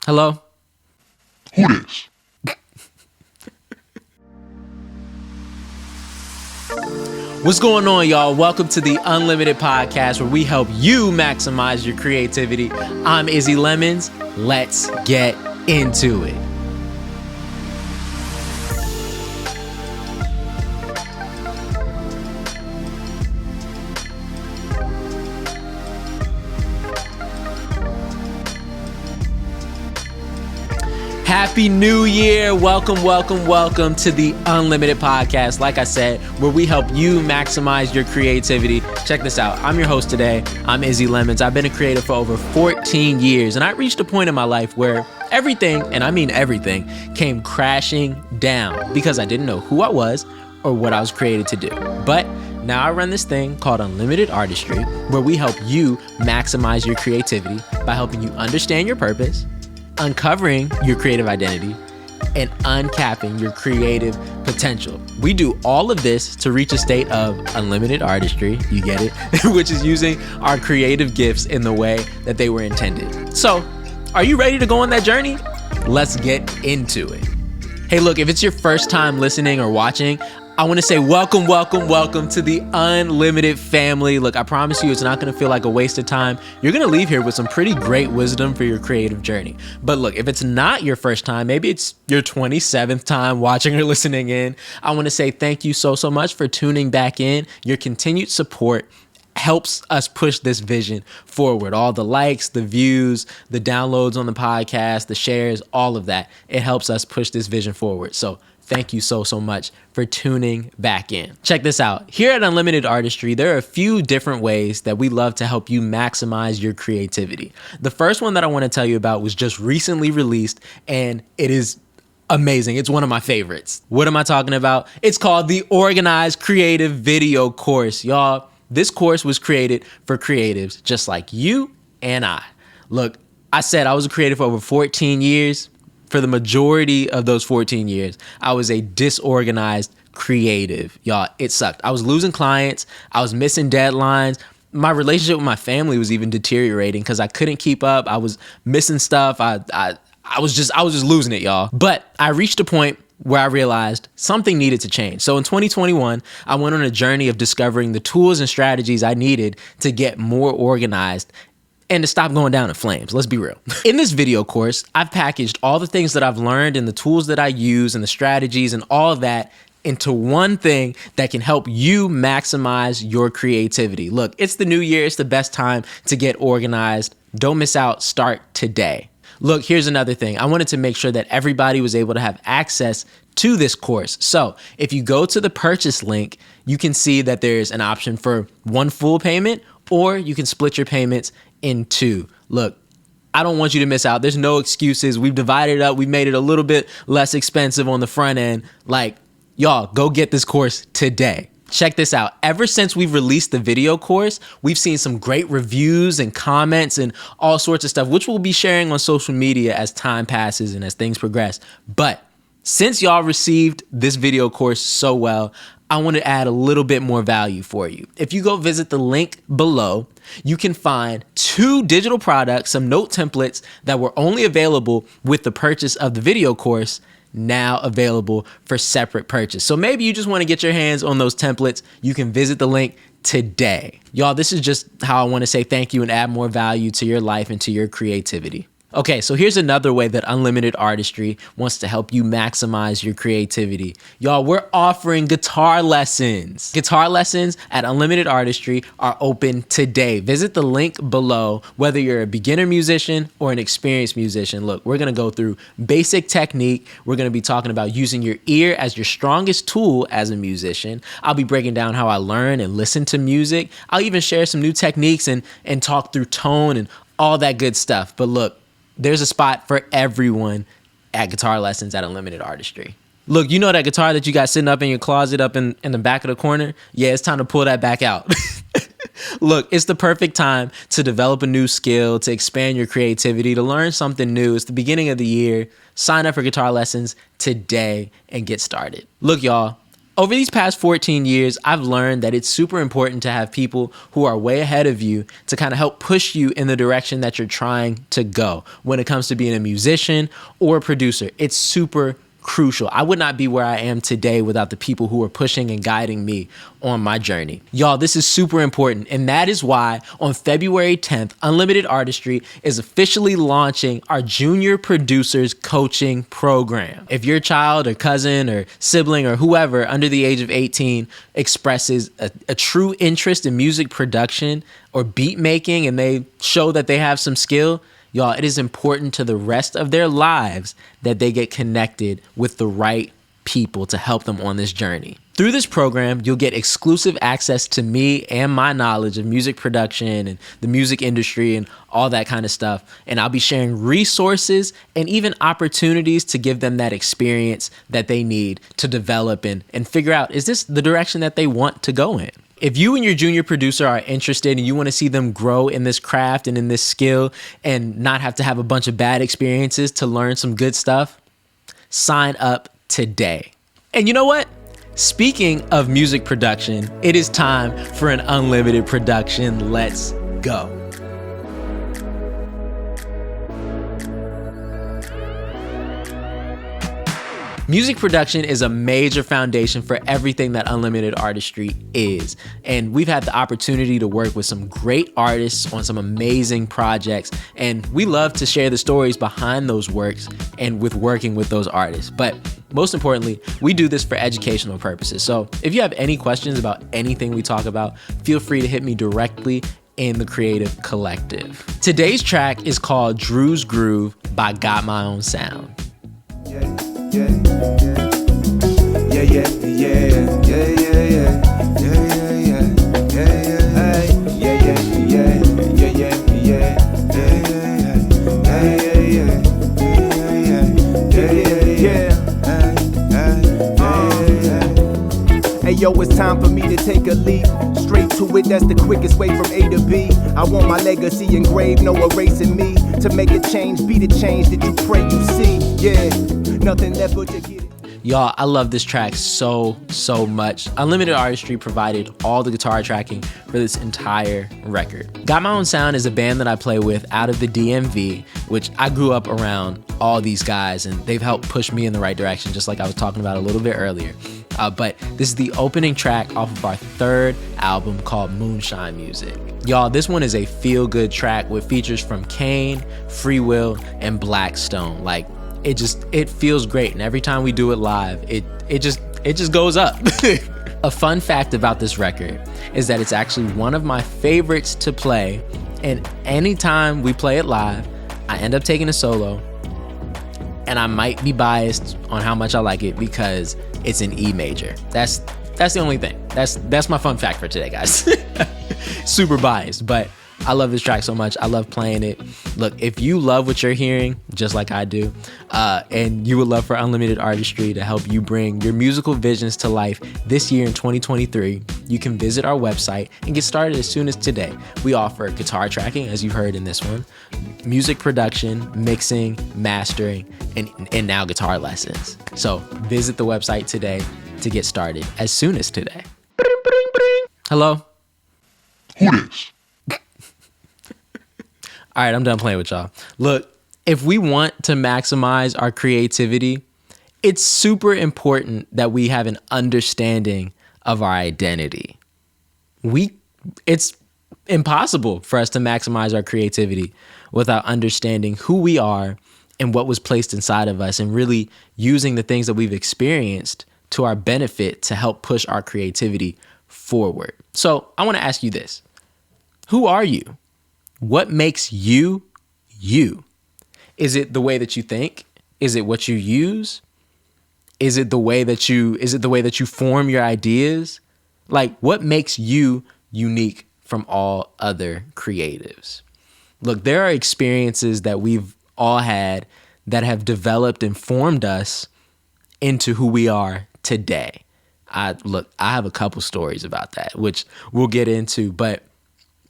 Hello? Who this? What's going on, y'all? Welcome to the Unlimited Podcast, where we help you maximize your creativity. I'm Izzy Lemons. Let's get into it. Happy New Year. Welcome to the Unlimited Podcast. Like I said, where we help you maximize your creativity. Check this out. I'm your host today. I'm Izzy Lemons. I've been a creator for over 14 years, and I reached a point in my life where everything, and I mean everything, came crashing down because I didn't know who I was or what I was created to do. But now I run this thing called Unlimited Artistry, where we help you maximize your creativity by helping you understand your purpose, uncovering your creative identity, and uncapping your creative potential. We do all of this to reach a state of unlimited artistry, you get it, which is using our creative gifts in the way that they were intended. So, are you ready to go on that journey? Let's get into it. Hey, look, if it's your first time listening or watching, I want to say welcome to the Unlimited family. Look, I promise you it's not going to feel like a waste of time. You're going to leave here with some pretty great wisdom for your creative journey. But look, if it's not your first time, maybe it's your 27th time watching or listening in, I want to say thank you so much for tuning back in. Your continued support helps us push this vision forward. All the likes, the views, the downloads on the podcast, the shares, all of that. It helps us push this vision forward. So thank you so much for tuning back in. Check this out. Here at Unlimited Artistry, there are a few different ways that we love to help you maximize your creativity. The first one that I want to tell you about was just recently released, and it is amazing. It's one of my favorites. What am I talking about? It's called the Organized Creative Video Course. Y'all, this course was created for creatives just like you and I. Look, I said I was a creative for over 14 years. For the majority of those 14 years, I was a disorganized creative. Y'all, it sucked. I was losing clients. I was missing deadlines. My relationship with my family was even deteriorating because I couldn't keep up. I was missing stuff. I was just losing it, y'all. But I reached a point where I realized something needed to change. So in 2021, I went on a journey of discovering the tools and strategies I needed to get more organized and to stop going down in flames. Let's be real. In this video course, I've packaged all the things that I've learned and the tools that I use and the strategies and all of that into one thing that can help you maximize your creativity. Look, it's the new year. It's the best time to get organized. Don't miss out. Start today. Look, here's another thing. I wanted to make sure that everybody was able to have access to this course. So if you go to the purchase link, you can see that there's an option for one full payment, or you can split your payments in two. Look, I don't want you to miss out. There's no excuses. We've divided it up. We've made it a little bit less expensive on the front end. Like, y'all, go get this course today. Check this out. Ever since we've released the video course, we've seen some great reviews and comments and all sorts of stuff, which we'll be sharing on social media as time passes and as things progress. But since y'all received this video course so well, I want to add a little bit more value for you. If you go visit the link below, you can find 2 digital products, some note templates that were only available with the purchase of the video course, now available for separate purchase. So maybe you just want to get your hands on those templates. You can visit the link today. Y'all, this is just how I want to say thank you and add more value to your life and to your creativity. Okay, so here's another way that Unlimited Artistry wants to help you maximize your creativity. Y'all, we're offering guitar lessons. Guitar lessons at Unlimited Artistry are open today. Visit the link below, whether you're a beginner musician or an experienced musician. Look, we're gonna go through basic technique. We're gonna be talking about using your ear as your strongest tool as a musician. I'll be breaking down how I learn and listen to music. I'll even share some new techniques and talk through tone and all that good stuff. But look, there's a spot for everyone at guitar lessons at Unlimited Artistry. Look, you know that guitar that you got sitting up in your closet up in the back of the corner? Yeah, it's time to pull that back out. Look, it's the perfect time to develop a new skill, to expand your creativity, to learn something new. It's the beginning of the year. Sign up for guitar lessons today and get started. Look, y'all, Over these past 14 years, I've learned that it's super important to have people who are way ahead of you to kind of help push you in the direction that you're trying to go when it comes to being a musician or a producer. It's super crucial. I would not be where I am today without the people who are pushing and guiding me on my journey. Y'all, this is super important. And that is why on February 10th, Unlimited Artistry is officially launching our Junior Producers Coaching Program. If your child or cousin or sibling or whoever under the age of 18 expresses a true interest in music production or beat making and they show that they have some skill, y'all, it is important to the rest of their lives that they get connected with the right people to help them on this journey. Through this program, you'll get exclusive access to me and my knowledge of music production and the music industry and all that kind of stuff. And I'll be sharing resources and even opportunities to give them that experience that they need to develop and figure out, is this the direction that they want to go in? If you and your junior producer are interested and you want to see them grow in this craft and in this skill and not have to have a bunch of bad experiences to learn some good stuff, sign up today. And you know what? Speaking of music production, it is time for an unlimited production. Let's go. Music production is a major foundation for everything that Unlimited Artistry is. And we've had the opportunity to work with some great artists on some amazing projects. And we love to share the stories behind those works and with working with those artists. But most importantly, we do this for educational purposes. So if you have any questions about anything we talk about, feel free to hit me directly in the Creative Collective. Today's track is called Drew's Groove by Got My Own Sound. Hey yo, it's time for me to take a leap. Straight to it, that's the quickest way from A to B. I want my legacy engraved, no erasing me. To make a change, be the change that you pray you see. Yeah, nothing left but to get it. Y'all, I love this track so much. Unlimited Artistry provided all the guitar tracking for this entire record. Got My Own Sound is a band that I play with out of the DMV, which I grew up around all these guys, and they've helped push me in the right direction, just like I was talking about a little bit earlier. But this is the opening track off of our third album called Moonshine Music. Y'all, this one is a feel-good track with features from Kane, Free Will, and Blackstone. Like, it feels great, and every time we do it live, it just goes up. A fun fact about this record is that it's actually one of my favorites to play, and anytime we play it live, I end up taking a solo, and I might be biased on how much I like it because it's an E major. That's the only thing. That's my fun fact for today, guys. Super biased, but I love this track so much. I love playing it. Look, if you love what you're hearing, just like I do, and you would love for Unlimited Artistry to help you bring your musical visions to life this year in 2023, you can visit our website and get started as soon as today. We offer guitar tracking, as you heard in this one, music production, mixing, mastering, and now guitar lessons. So visit the website today to get started as soon as today. Hello? Who this? All right, I'm done playing with y'all. Look, if we want to maximize our creativity, it's super important that we have an understanding of our identity. It's impossible for us to maximize our creativity without understanding who we are and what was placed inside of us and really using the things that we've experienced to our benefit to help push our creativity forward. So I want to ask you this. Who are you? What makes you, you? Is it the way that you think? Is it what you use? Is it the way that you form your ideas? Like, what makes you unique from all other creatives? Look, there are experiences that we've all had that have developed and formed us into who we are today. I have a couple stories about that, which we'll get into, but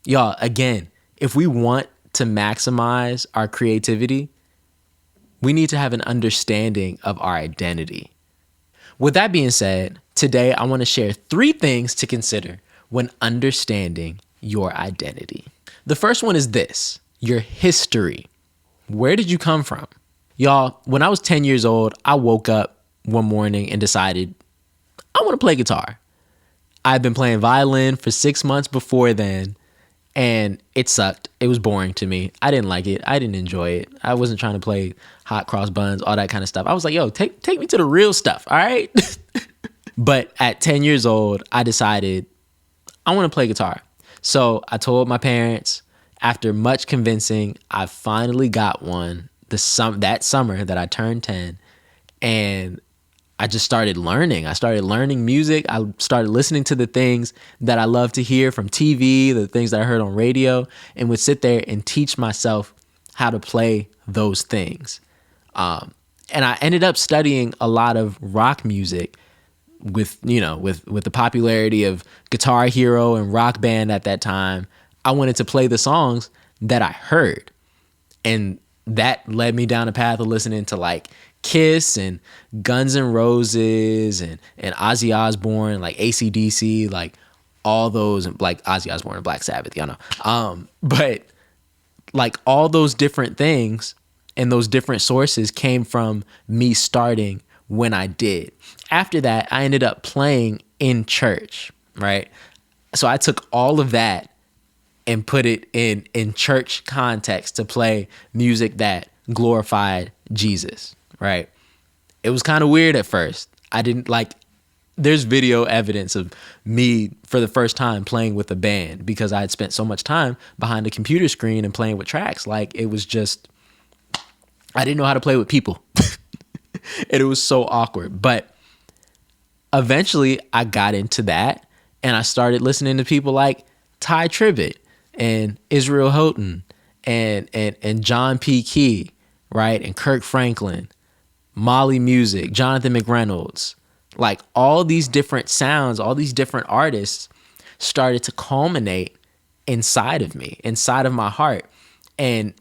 y'all, again, if we want to maximize our creativity, we need to have an understanding of our identity. With that being said, Today, I want to share 3 things to consider when understanding your identity. The first one is this: your history. Where did you come from? Y'all, when I was 10 years old, I woke up one morning and decided I want to play guitar. I'd been playing violin for 6 months before then, and it sucked. It was boring to me. I didn't like it. I didn't enjoy it. I wasn't trying to play hot cross buns, all that kind of stuff. I was like, yo, take me to the real stuff, all right? But at 10 years old, I decided I want to play guitar. So I told my parents. After much convincing, I finally got one that summer that I turned 10, and I just started learning. I started learning music. I started listening to the things that I love to hear from TV, the things that I heard on radio, and would sit there and teach myself how to play those things. And I ended up studying a lot of rock music with the popularity of Guitar Hero and Rock Band at that time. I wanted to play the songs that I heard. And that led me down a path of listening to like Kiss and Guns N' Roses and Ozzy Osbourne, like AC/DC, like all those, like Ozzy Osbourne and Black Sabbath, y'all know. But like all those different things and those different sources came from me starting when I did. After that, I ended up playing in church, right? So I took all of that and put it in church context to play music that glorified Jesus, right? It was kind of weird at first. I didn't like, there's video evidence of me for the first time playing with a band because I had spent so much time behind a computer screen and playing with tracks. Like it was just, I didn't know how to play with people. And it was so awkward. But eventually I got into that and I started listening to people like Ty Tribbett and Israel Houghton and John P. Key, right? And Kirk Franklin, Molly Music, Jonathan McReynolds. Like all these different sounds, all these different artists started to culminate inside of me, inside of my heart, and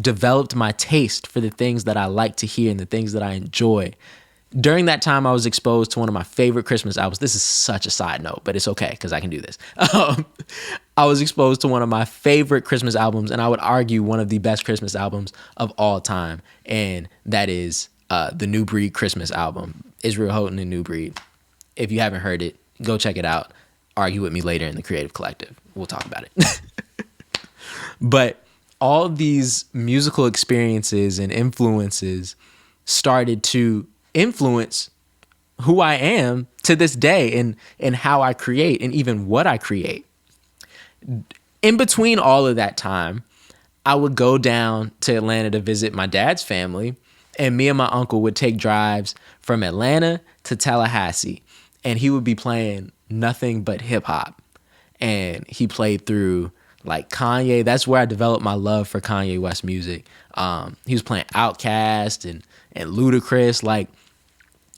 developed my taste for the things that I like to hear and the things that I enjoy. During that time, I was exposed to one of my favorite Christmas albums. This is such a side note, but it's okay because I can do this. I was exposed to one of my favorite Christmas albums, and I would argue one of the best Christmas albums of all time, and that is the New Breed Christmas album, Israel Houghton and New Breed. If you haven't heard it, go check it out. Argue with me later in the Creative Collective. We'll talk about it. But all these musical experiences and influences started to influence who I am to this day and how I create and even what I create. In between all of that time, I would go down to Atlanta to visit my dad's family, and me and my uncle would take drives from Atlanta to Tallahassee, and he would be playing nothing but hip hop. And he played through like Kanye. That's where I developed my love for Kanye West music. He was playing Outkast and Ludacris. Like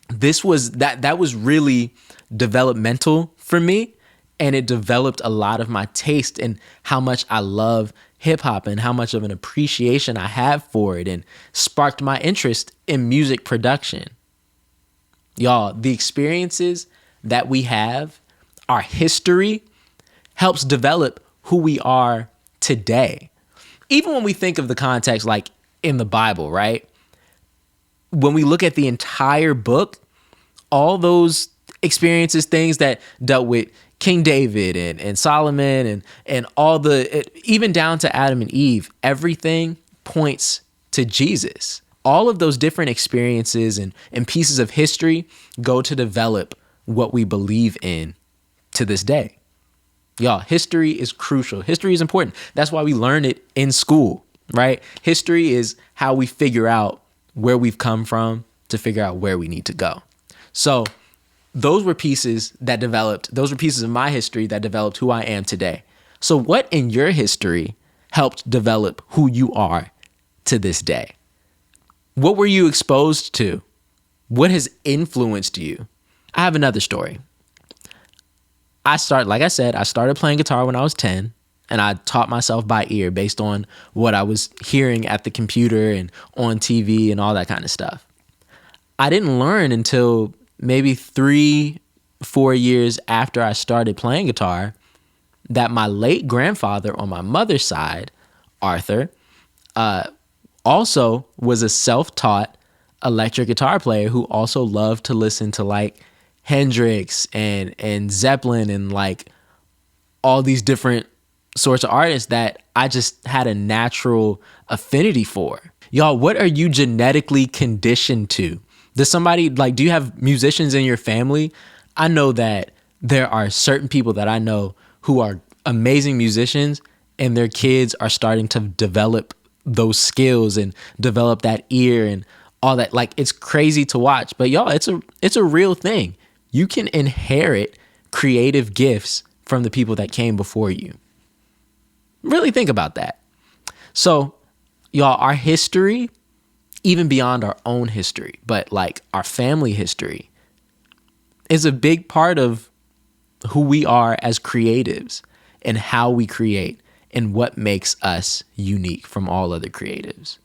this was that was really developmental for me, and it developed a lot of my taste and how much I love hip hop and how much of an appreciation I have for it, and sparked my interest in music production. Y'all, the experiences that we have, our history, helps develop who we are today. Even when we think of the context, like in the Bible, right? When we look at the entire book, all those things that dealt with King David and Solomon and all even down to Adam and Eve, everything points to Jesus. All of those different experiences and pieces of history go to develop what we believe in to this day. Y'all, history is crucial. History is important. That's why we learn it in school, right? History is how we figure out where we've come from to figure out where we need to go. So those were pieces of my history that developed who I am today. So what in your history helped develop who you are to this day? What were you exposed to? What has influenced you? I have another story. I started playing guitar when I was 10, and I taught myself by ear based on what I was hearing at the computer and on TV and all that kind of stuff. I didn't learn until maybe 3 4 years after I started playing guitar that my late grandfather on my mother's side, Arthur, also was a self-taught electric guitar player who also loved to listen to like Hendrix and Zeppelin and like all these different sorts of artists that I just had a natural affinity for. Y'all, what are you genetically conditioned to? Does somebody do you have musicians in your family? I know that there are certain people that I know who are amazing musicians and their kids are starting to develop those skills and develop that ear and all that. Like, it's crazy to watch, but y'all, it's a real thing. You can inherit creative gifts from the people that came before you. Really think about that. So, y'all, our history, even beyond our own history, but like our family history, is a big part of who we are as creatives and how we create and what makes us unique from all other creatives.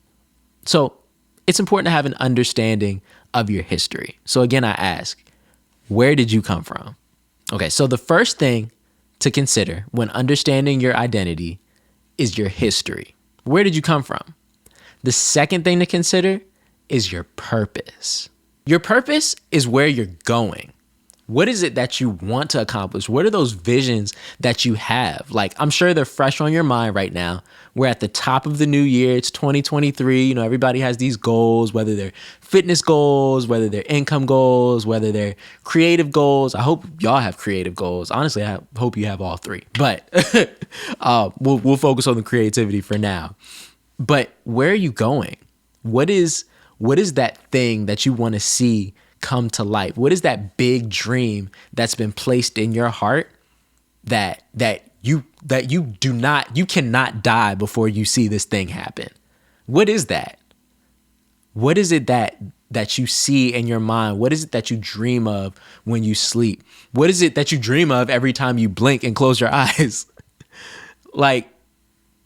So it's important to have an understanding of your history. So again, I ask, where did you come from? Okay, so the first thing to consider when understanding your identity is your history. Where did you come from? The second thing to consider is your purpose. Your purpose is where you're going. What is it that you want to accomplish? What are those visions that you have? Like, I'm sure they're fresh on your mind right now. We're at the top of the new year. It's 2023. You know, everybody has these goals, whether they're fitness goals, whether they're income goals, whether they're creative goals. I hope y'all have creative goals. Honestly, I hope you have all three. But we'll focus on the creativity for now. But where are you going? What is that thing that you want to see come to life? What is that big dream that's been placed in your heart that you cannot die before you see this thing happen? What is that? What is it that you see in your mind? What is it that you dream of when you sleep? What is it that you dream of every time you blink and close your eyes? Like,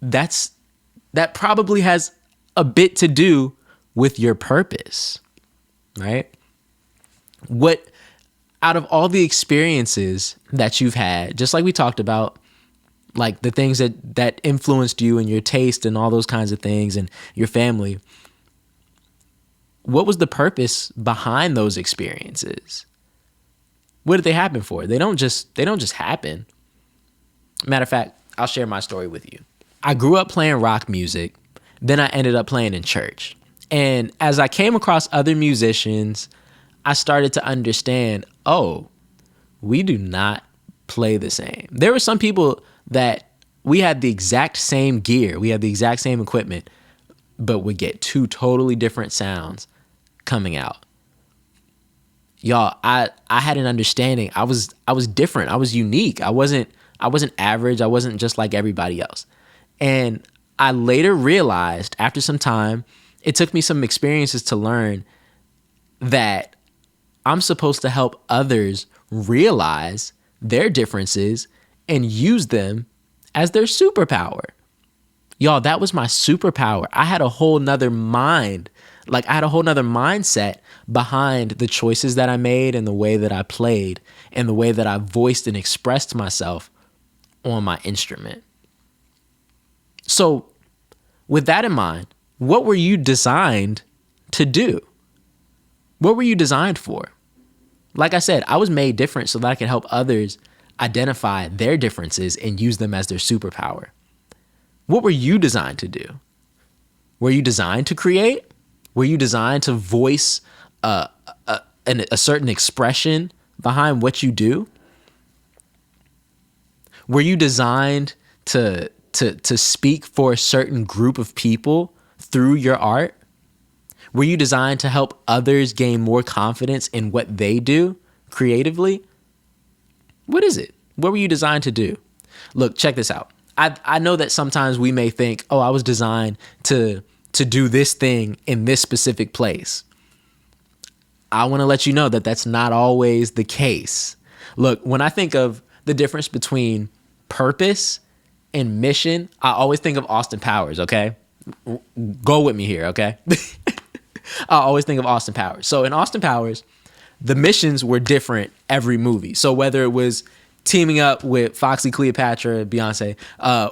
that probably has a bit to do with your purpose, right? What, out of all the experiences that you've had, just like we talked about, like the things that influenced you and your taste and all those kinds of things and your family, what was the purpose behind those experiences? What did they happen for? They don't just happen. Matter of fact, I'll share my story with you. I grew up playing rock music. Then I ended up playing in church. And as I came across other musicians, I started to understand, oh, we do not play the same. There were some people that we had the exact same gear, we had the exact same equipment, but would get two totally different sounds coming out. Y'all, I had an understanding. I was different. I was unique. I wasn't average. I wasn't just like everybody else. And I later realized, after some time, it took me some experiences to learn that I'm supposed to help others realize their differences and use them as their superpower. Y'all, that was my superpower. I had a whole nother mind. Like, I had a whole nother mindset behind the choices that I made and the way that I played and the way that I voiced and expressed myself on my instrument. So with that in mind, what were you designed to do? What were you designed for? Like I said, I was made different so that I could help others identify their differences and use them as their superpower. What were you designed to do? Were you designed to create? Were you designed to voice a certain expression behind what you do? Were you designed to speak for a certain group of people through your art? Were you designed to help others gain more confidence in what they do creatively? What is it? What were you designed to do? Look, check this out. I know that sometimes we may think, oh, I was designed to do this thing in this specific place. I want to let you know that that's not always the case. Look, when I think of the difference between purpose and mission, I always think of Austin Powers, okay? Go with me here, okay? I always think of Austin Powers. So in Austin Powers, the missions were different every movie. So whether it was teaming up with Foxy Cleopatra, Beyonce,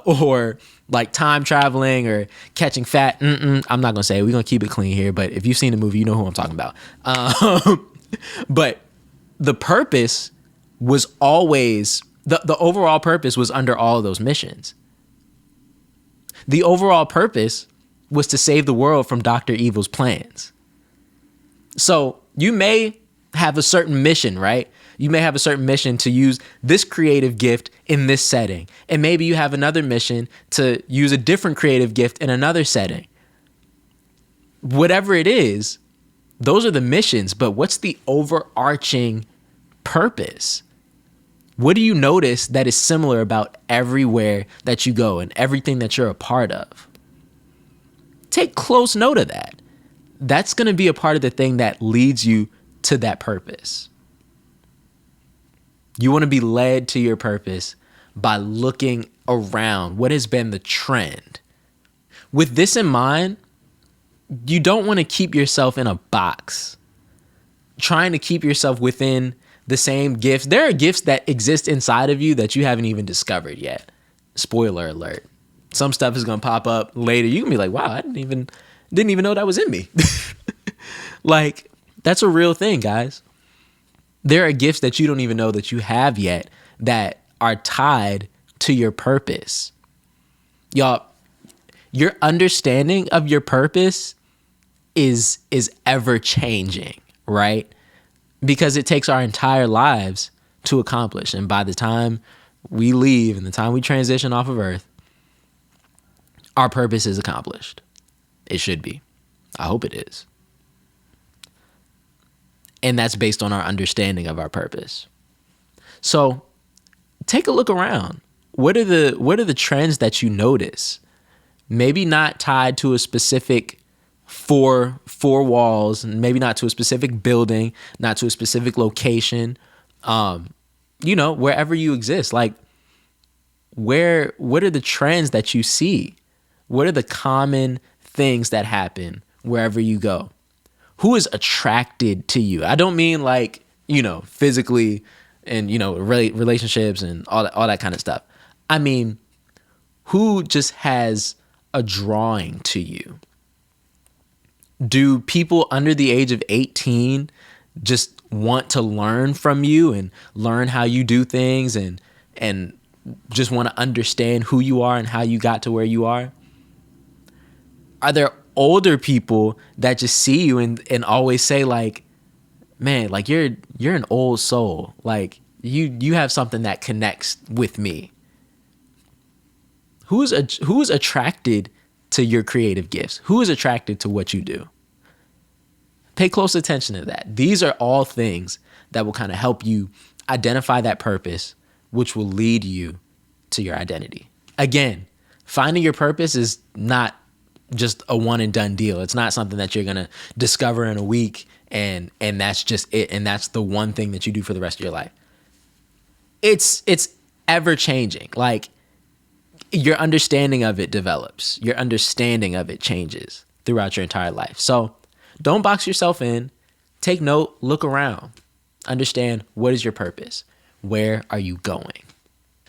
or like time traveling or catching fat, I'm not gonna say it. We're gonna keep it clean here, but if you've seen the movie, you know who I'm talking about. But the purpose was always, the overall purpose was under all of those missions. The overall purpose was to save the world from Dr. Evil's plans. So you may have a certain mission, right? You may have a certain mission to use this creative gift in this setting. And maybe you have another mission to use a different creative gift in another setting. Whatever it is, those are the missions, but what's the overarching purpose? What do you notice that is similar about everywhere that you go and everything that you're a part of? Take close note of that. That's going to be a part of the thing that leads you to that purpose. You want to be led to your purpose by looking around. What has been the trend? With this in mind, you don't want to keep yourself in a box, trying to keep yourself within the same gifts. There are gifts that exist inside of you that you haven't even discovered yet. Spoiler alert. Some stuff is going to pop up later. You can be like, wow, I didn't even know that was in me. Like, that's a real thing, guys. There are gifts that you don't even know that you have yet that are tied to your purpose. Y'all, your understanding of your purpose is ever changing, right? Because it takes our entire lives to accomplish. And by the time we leave and the time we transition off of Earth, our purpose is accomplished. It should be. I hope it is. And that's based on our understanding of our purpose. So take a look around. What are the trends that you notice? Maybe not tied to a specific four walls, and maybe not to a specific building, not to a specific location. Wherever you exist. Like, what are the trends that you see? What are the common things that happen wherever you go? Who is attracted to you? I don't mean like, physically and, relationships and all that kind of stuff. I mean, who just has a drawing to you? Do people under the age of 18 just want to learn from you and learn how you do things and just want to understand who you are and how you got to where you are? Are there older people that just see you and always say like, man, like you're an old soul. Like you have something that connects with me. Who's attracted to your creative gifts? Who is attracted to what you do? Pay close attention to that. These are all things that will kind of help you identify that purpose, which will lead you to your identity. Again, finding your purpose is not just a one and done deal. It's not something that you're going to discover in a week and that's just it. And that's the one thing that you do for the rest of your life. It's ever changing. Like, your understanding of it develops. Your understanding of it changes throughout your entire life. So don't box yourself in. Take note, look around. Understand, what is your purpose? Where are you going?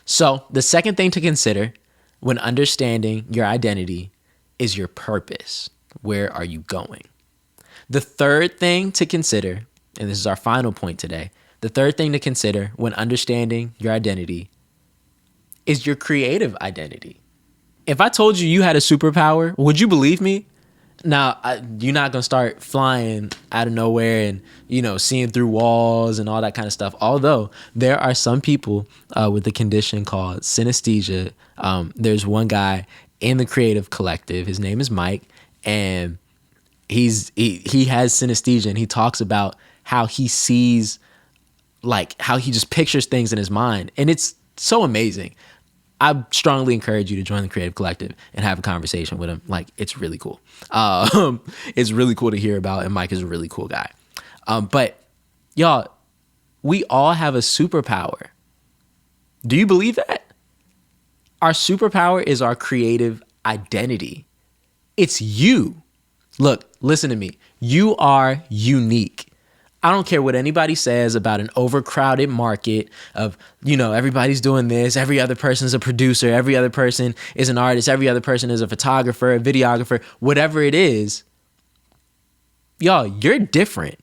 So the second thing to consider when understanding your identity is your purpose. Where are you going? The third thing to consider, and this is our final point today, the third thing to consider when understanding your identity is your creative identity. If I told you had a superpower, would you believe me? Now, you're not going to start flying out of nowhere and, seeing through walls and all that kind of stuff. Although there are some people with a condition called synesthesia. There's one guy in the creative collective. His name is Mike, and he has synesthesia, and he talks about how he sees, like how he just pictures things in his mind. And it's so amazing. I strongly encourage you to join the Creative Collective and have a conversation with him. Like, it's really cool. It's really cool to hear about, and Mike is a really cool guy. But y'all, we all have a superpower. Do you believe that? Our superpower is our creative identity. It's you. Look, listen to me. You are unique. I don't care what anybody says about an overcrowded market of, everybody's doing this. Every other person's a producer. Every other person is an artist. Every other person is a photographer, a videographer, whatever it is. Y'all, you're different.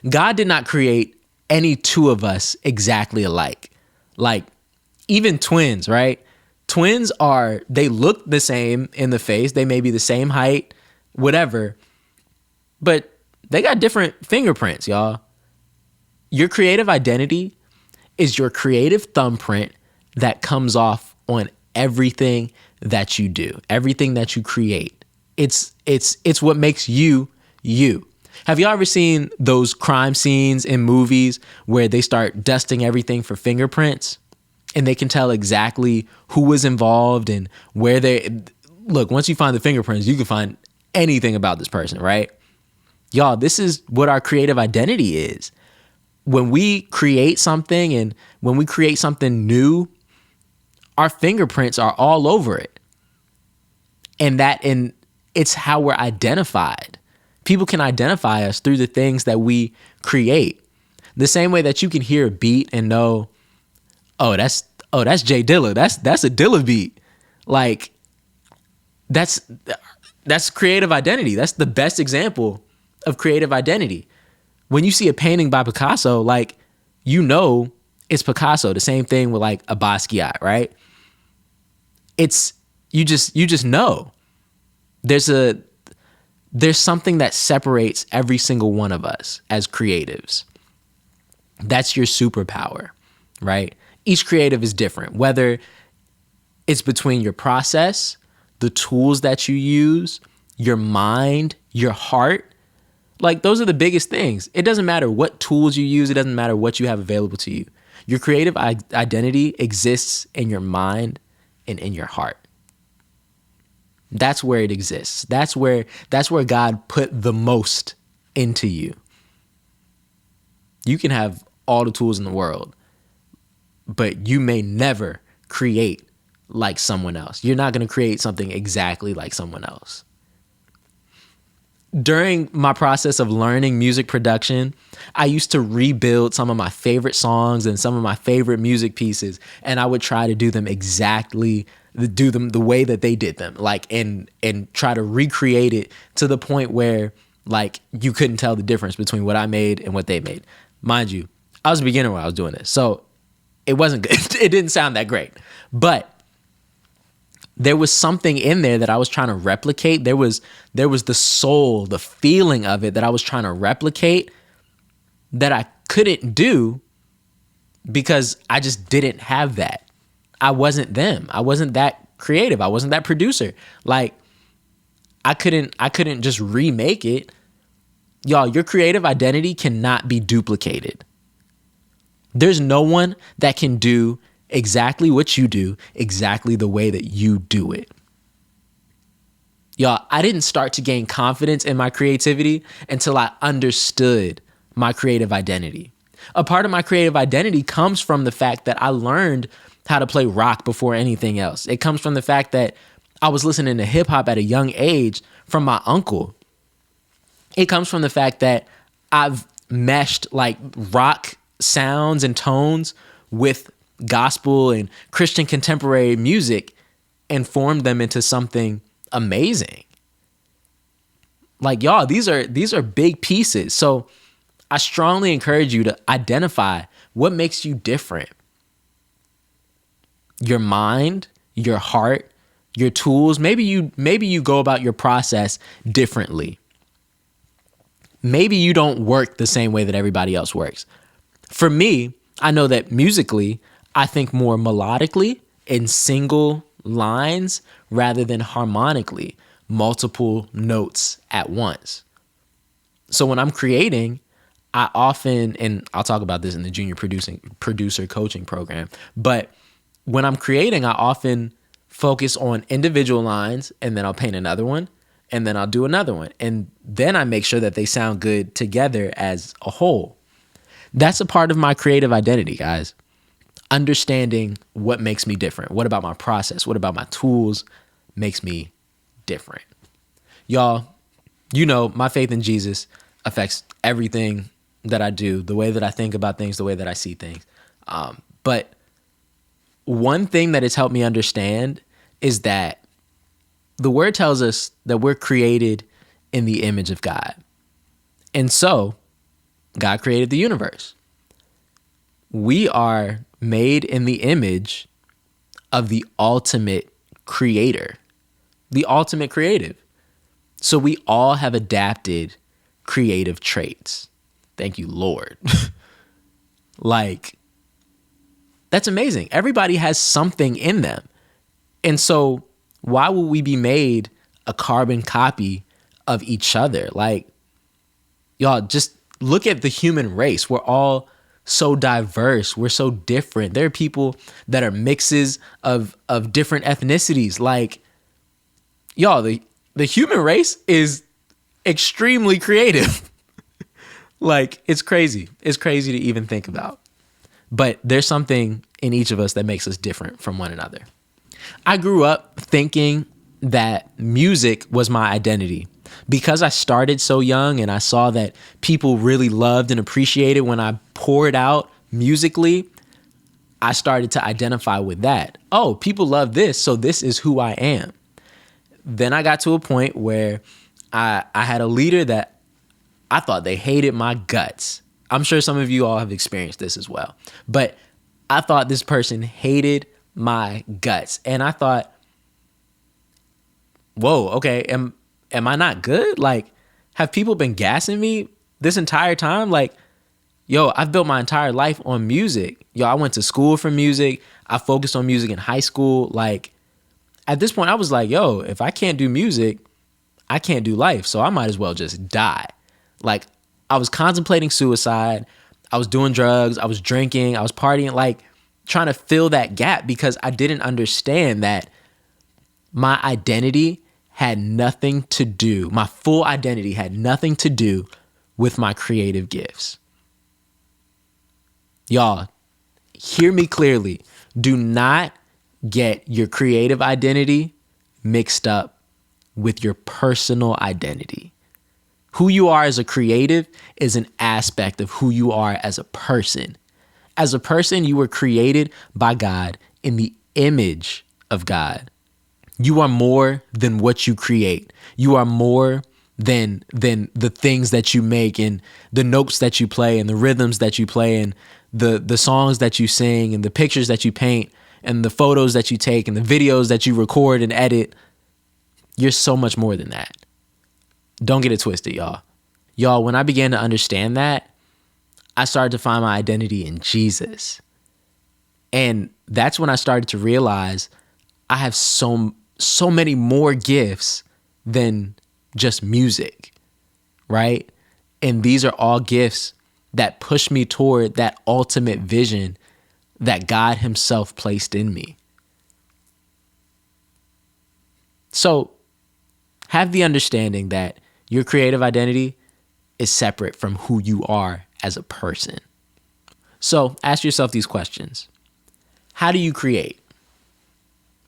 God did not create any two of us exactly alike. Like, even twins, right? Twins they look the same in the face. They may be the same height, whatever, but they got different fingerprints, y'all. Your creative identity is your creative thumbprint that comes off on everything that you do, everything that you create. It's what makes you, you. Have y'all ever seen those crime scenes in movies where they start dusting everything for fingerprints and they can tell exactly who was involved and where look, once you find the fingerprints, you can find anything about this person, right? Y'all, this is what our creative identity is. When we create something and when we create something new, our fingerprints are all over it. And it's how we're identified. People can identify us through the things that we create. The same way that you can hear a beat and know, oh, that's Jay Dilla. That's a Dilla beat. Like, that's creative identity. That's the best example of creative identity. When you see a painting by Picasso, like, it's Picasso. The same thing with like a Basquiat, right? It's you just know. There's something that separates every single one of us as creatives. That's your superpower, right? Each creative is different, whether it's between your process, the tools that you use, your mind, your heart. Like, those are the biggest things. It doesn't matter what tools you use. It doesn't matter what you have available to you. Your creative identity exists in your mind and in your heart. That's where it exists. That's where God put the most into you. You can have all the tools in the world, but you may never create like someone else. You're not going to create something exactly like someone else. During my process of learning music production, I used to rebuild some of my favorite songs and some of my favorite music pieces, and I would try to do them the way that they did them, like, and try to recreate it to the point where, like, you couldn't tell the difference between what I made and what they made. Mind you, I was a beginner when I was doing this, so it wasn't good. It didn't sound that great, but there was something in there that I was trying to replicate. There was the soul, the feeling of it that I was trying to replicate that I couldn't do because I just didn't have that. I wasn't them. I wasn't that creative. I wasn't that producer. Like, I couldn't just remake it. Y'all, your creative identity cannot be duplicated. There's no one that can do exactly what you do, exactly the way that you do it. Y'all, I didn't start to gain confidence in my creativity until I understood my creative identity. A part of my creative identity comes from the fact that I learned how to play rock before anything else. It comes from the fact that I was listening to hip hop at a young age from my uncle. It comes from the fact that I've meshed like rock sounds and tones with gospel and Christian contemporary music and formed them into something amazing. Like, y'all, these are big pieces. So I strongly encourage you to identify what makes you different. Your mind, your heart, your tools. Maybe you go about your process differently. Maybe you don't work the same way that everybody else works. For me, I know that musically, I think more melodically in single lines rather than harmonically, multiple notes at once. So when I'm creating, I often, and I'll talk about this in the junior producer coaching program, but when I'm creating, I often focus on individual lines, and then I'll paint another one, and then I'll do another one. And then I make sure that they sound good together as a whole. That's a part of my creative identity, guys. Understanding what makes me different. What about my process? What about my tools makes me different? Y'all, my faith in Jesus affects everything that I do, the way that I think about things, the way that I see things. But one thing that has helped me understand is that the word tells us that we're created in the image of God. And so God created the universe. We are made in the image of the ultimate creator, the ultimate creative. So we all have adapted creative traits. Thank you, Lord. Like, that's amazing. Everybody has something in them. And so why would we be made a carbon copy of each other? Like, y'all, just look at the human race. We're all so diverse. We're so different. There are people that are mixes of different ethnicities. Like, y'all, the human race is extremely creative. Like, it's crazy. It's crazy to even think about. But there's something in each of us that makes us different from one another. I grew up thinking that music was my identity. Because I started so young and I saw that people really loved and appreciated when I poured out musically, I started to identify with that. Oh, people love this, so this is who I am. Then I got to a point where I had a leader that I thought they hated my guts. I'm sure some of you all have experienced this as well. But I thought this person hated my guts. And I thought, whoa, okay, am I not good? Like, have people been gassing me this entire time? Like, yo, I've built my entire life on music. Yo, I went to school for music. I focused on music in high school. Like, at this point, I was like, yo, if I can't do music, I can't do life. So I might as well just die. Like, I was contemplating suicide. I was doing drugs. I was drinking. I was partying, like trying to fill that gap because I didn't understand that my identity had nothing to do, my full identity had nothing to do with my creative gifts. Y'all, hear me clearly. Do not get your creative identity mixed up with your personal identity. Who you are as a creative is an aspect of who you are as a person. As a person, you were created by God in the image of God. You are more than what you create. You are more than the things that you make and the notes that you play and the rhythms that you play and the songs that you sing and the pictures that you paint and the photos that you take and the videos that you record and edit. You're so much more than that. Don't get it twisted, y'all. Y'all, when I began to understand that, I started to find my identity in Jesus. And that's when I started to realize I have so many more gifts than just music, right? And these are all gifts that push me toward that ultimate vision that God himself placed in me. So have the understanding that your creative identity is separate from who you are as a person. So ask yourself these questions. How do you create?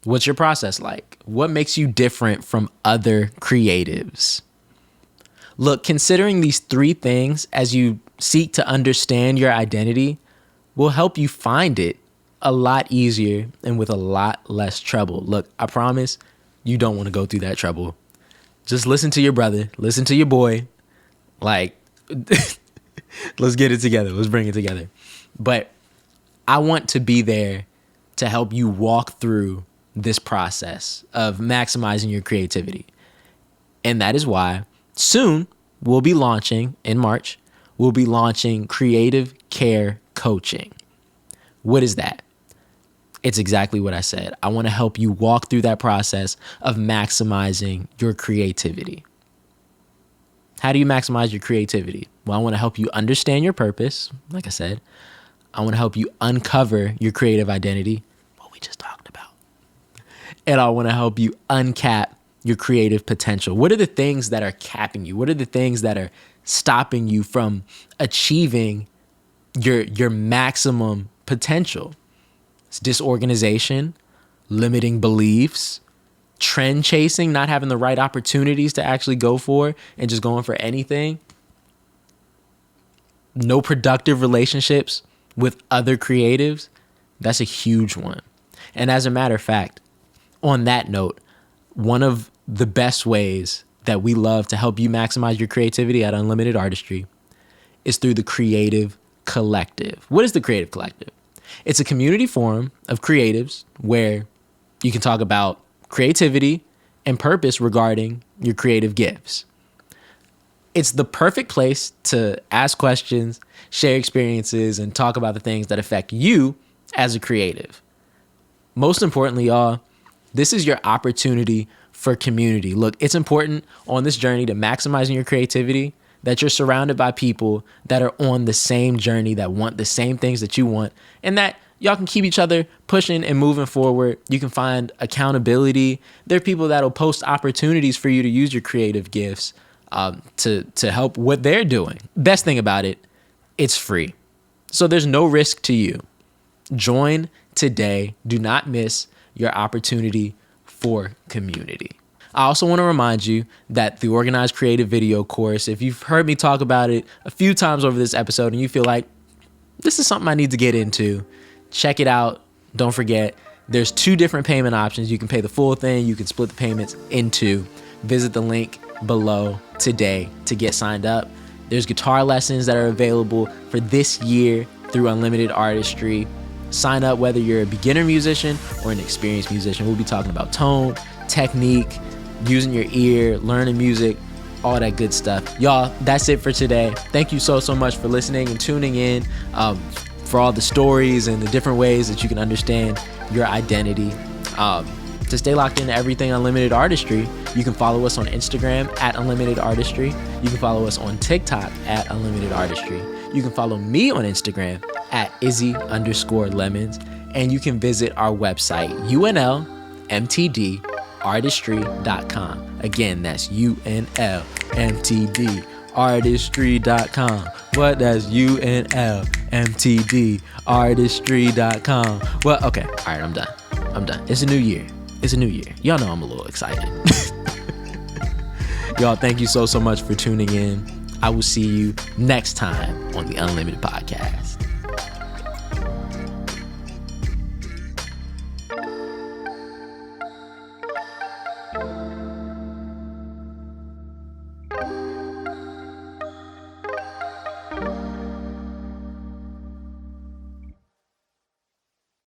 What's your process like? What makes you different from other creatives? Look, considering these three things as you seek to understand your identity will help you find it a lot easier and with a lot less trouble. Look, I promise you don't want to go through that trouble. Just listen to your brother, listen to your boy. Like, let's get it together. Let's bring it together. But I want to be there to help you walk through this process of maximizing your creativity. And that is why soon we'll be launching in March, we'll be launching Creative Care Coaching. What is that? It's exactly what I said. I want to help you walk through that process of maximizing your creativity. How do you maximize your creativity? Well, I want to help you understand your purpose. Like I said, I want to help you uncover your creative identity, what we just talked about. And I want to help you uncap your creative potential. What are the things that are capping you? What are the things that are stopping you from achieving your maximum potential? It's disorganization, limiting beliefs, trend chasing, not having the right opportunities to actually go for and just going for anything. no productive relationships with other creatives, that's a huge one. And as a matter of fact, on that note, one of the best ways that we love to help you maximize your creativity at Unlimited Artistry is through the Creative Collective. What is the Creative Collective? It's a community forum of creatives where you can talk about creativity and purpose regarding your creative gifts. It's the perfect place to ask questions, share experiences, and talk about the things that affect you as a creative. Most importantly, y'all, this is your opportunity for community. Look, it's important on this journey to maximizing your creativity that you're surrounded by people that are on the same journey, that want the same things that you want, and that y'all can keep each other pushing and moving forward. You can find accountability. There are people that'll post opportunities for you to use your creative gifts to help what they're doing. Best thing about it, it's free. So there's no risk to you. Join today. Do not miss your opportunity for community. I also want to remind you that the Organized Creative Video course, if you've heard me talk about it a few times over this episode and you feel like this is something I need to get into, check it out. Don't forget, there's 2 different payment options. You can pay the full thing. You can split the payments in 2. Visit the link below today to get signed up. There's guitar lessons that are available for this year through Unlimited Artistry. Sign up whether you're a beginner musician or an experienced musician. We'll be talking about tone, technique, using your ear, learning music, all that good stuff. Y'all, that's it for today. Thank you so much for listening and tuning in, for all the stories and the different ways that you can understand your identity. To stay locked into everything Unlimited Artistry, you can follow us on Instagram at Unlimited Artistry. You can follow us on TikTok at Unlimited Artistry. You can follow me on Instagram at Izzy_Lemons. And you can visit our website, UNLMTDartistry.com. Again, that's UNLMTDartistry.com. What? That's UNLMTDartistry.com. Well, okay. All right, I'm done. It's a new year. Y'all know I'm a little excited. Y'all, thank you so much for tuning in. I will see you next time on the Unlimited Podcast.